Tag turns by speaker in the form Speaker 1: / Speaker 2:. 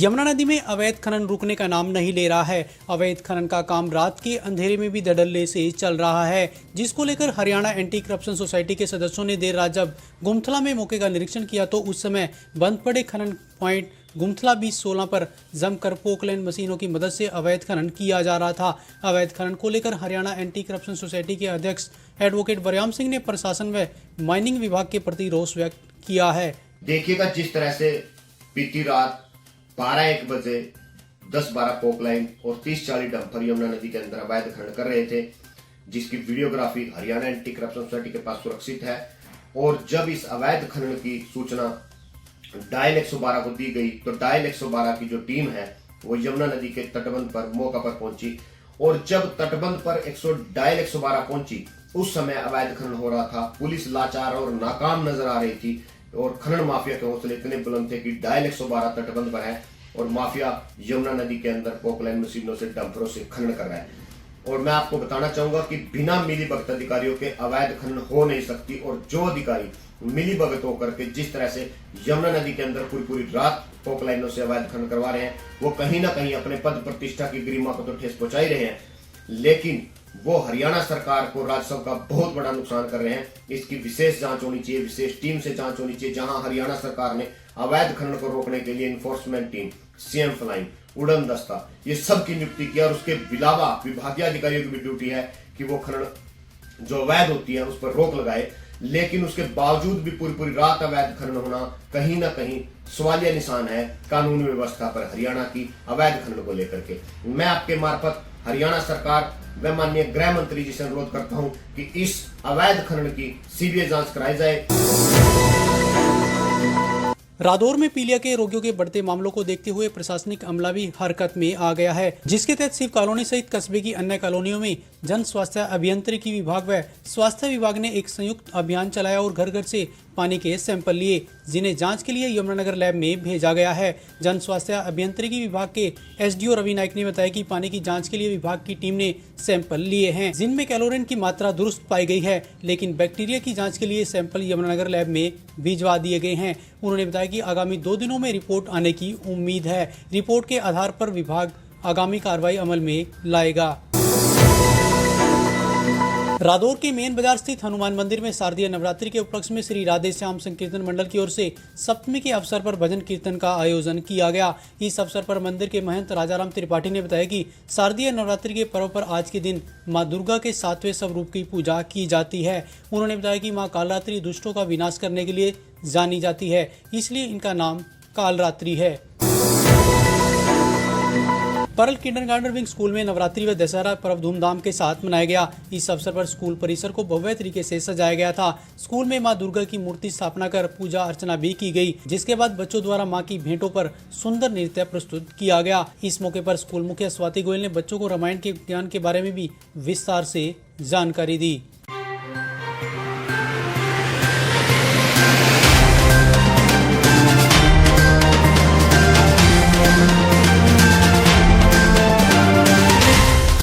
Speaker 1: यमुना नदी में अवैध खनन रुकने का नाम नहीं ले रहा है। अवैध खनन का काम रात के अंधेरे में भी धड़ल्ले से चल रहा है, जिसको लेकर हरियाणा एंटी करप्शन सोसाइटी के सदस्यों ने देर रात जब गुमथला में मौके का निरीक्षण किया तो उस समय बंद पड़े खनन पॉइंट गुमथला 2016 पर जमकर पोकलैंड मशीनों की मदद से अवैध खनन किया जा रहा था। अवैध खनन को लेकर हरियाणा एंटी करप्शन सोसाइटी के अध्यक्ष एडवोकेट वरयाम सिंह ने प्रशासन व माइनिंग विभाग के प्रति रोष व्यक्त किया है।
Speaker 2: देखिएगा जिस तरह से बीती रात 12-1 बजे 10-12 पोकलाइन और 30-40 डंपर यमुना नदी के अंदर अवैध खनन कर रहे थे, जिसकी videography Haryana anti corruption society के पास सुरक्षित है। और जब इस अवैध खनन की सूचना डायल 112 को दी गई तो डायल 112 की जो टीम है वो यमुना नदी के तटबंध पर मौका पर पहुंची। और जब तटबंध पर डायल 112 पहुंची उस समय अवैध खनन हो रहा था। पुलिस लाचार और नाकाम नजर आ रही थी और खनन माफिया के हौसले इतने बुलंद थे कि डायल 112 तटबंध पर है और माफिया यमुना नदी के अंदर पोकलैंड मशीनों से डंपरों से खनन कर रहा है। और मैं आपको बताना चाहूंगा कि बिना मिलीभगत अधिकारियों के अवैध खनन हो नहीं सकती। और जो अधिकारी मिलीभगत होकर के जिस तरह से यमुना नदी के अंदर पूरी रात पोकलाइनों से अवैध खनन करवा रहे हैं, वो कहीं ना कहीं अपने पद प्रतिष्ठा की गरिमा को तो ठेस पहुंचा ही रहे हैं, लेकिन वो हरियाणा सरकार को राजस्व का बहुत बड़ा नुकसान कर रहे हैं। इसकी विशेष जांच होनी चाहिए, विशेष टीम से जांच होनी चाहिए, जहां हरियाणा सरकार ने अवैध खनन को रोकने के लिए इन्फोर्समेंट टीम, सीएम फ्लाइंग, उड़न दस्ता, ये सब की नियुक्ति किया। और उसके अलावा विभागीय अधिकारियों की भी ड्यूटी है कि वो खनन जो अवैध होती है उस पर रोक लगाए। लेकिन उसके बावजूद भी पूरी रात अवैध खनन होना कहीं ना कहीं सवालिया निशान है कानून व्यवस्था पर हरियाणा की अवैध खनन को लेकर के। मैं आपके मार्फत हरियाणा सरकार व माननीय गृह मंत्री जी से अनुरोध करता हूं कि इस अवैध खनन की सीबीआई जांच कराई जाए।
Speaker 1: रादौर में पीलिया के रोगियों के बढ़ते मामलों को देखते हुए प्रशासनिक अमला भी हरकत में आ गया है, जिसके तहत शिव कॉलोनी सहित कस्बे की अन्य कॉलोनियों में जन स्वास्थ्य अभियंत्रिकी विभाग व स्वास्थ्य विभाग ने एक संयुक्त अभियान चलाया और घर घर से पानी के सैंपल लिए, जिन्हें जांच के लिए यमुनानगर लैब में भेजा गया है। जन स्वास्थ्य अभियंत्रिकी विभाग के एसडीओ रवि नायक ने बताया कि पानी की जांच के लिए विभाग की टीम ने सैंपल लिए हैं, जिनमें कैलोरीन की मात्रा दुरुस्त पाई गई है, लेकिन बैक्टीरिया की जांच के लिए सैंपल यमुनानगर लैब में भिजवा दिए गए हैं। उन्होंने बताया कि आगामी 2 दिनों में रिपोर्ट आने की उम्मीद है। रिपोर्ट के आधार पर विभाग आगामी कार्रवाई अमल में लाएगा। रादौर के मेन बाजार स्थित हनुमान मंदिर में शारदीय नवरात्रि के उपलक्ष्य में श्री राधे श्याम संकीर्तन मंडल की ओर से सप्तमी के अवसर पर भजन कीर्तन का आयोजन किया गया। इस अवसर पर मंदिर के महंत राजाराम त्रिपाठी ने बताया कि शारदीय नवरात्रि के पर्व पर आज के दिन मां दुर्गा के 7वें स्वरूप की पूजा की जाती है। उन्होंने बताया कि मां कालरात्रि दुष्टों का विनाश करने के लिए जानी जाती है, इसलिए इनका नाम कालरात्रि है। परल किंडरगार्टन विंग स्कूल में नवरात्रि व दशहरा पर्व धूमधाम के साथ मनाया गया। इस अवसर पर स्कूल परिसर को भव्य तरीके से सजाया गया था। स्कूल में मां दुर्गा की मूर्ति स्थापना कर पूजा अर्चना भी की गई, जिसके बाद बच्चों द्वारा मां की भेंटों पर सुंदर नृत्य प्रस्तुत किया गया। इस मौके पर स्कूल मुखिया स्वाति गोयल ने बच्चों को रामायण के ज्ञान के बारे में भी विस्तार से जानकारी दी।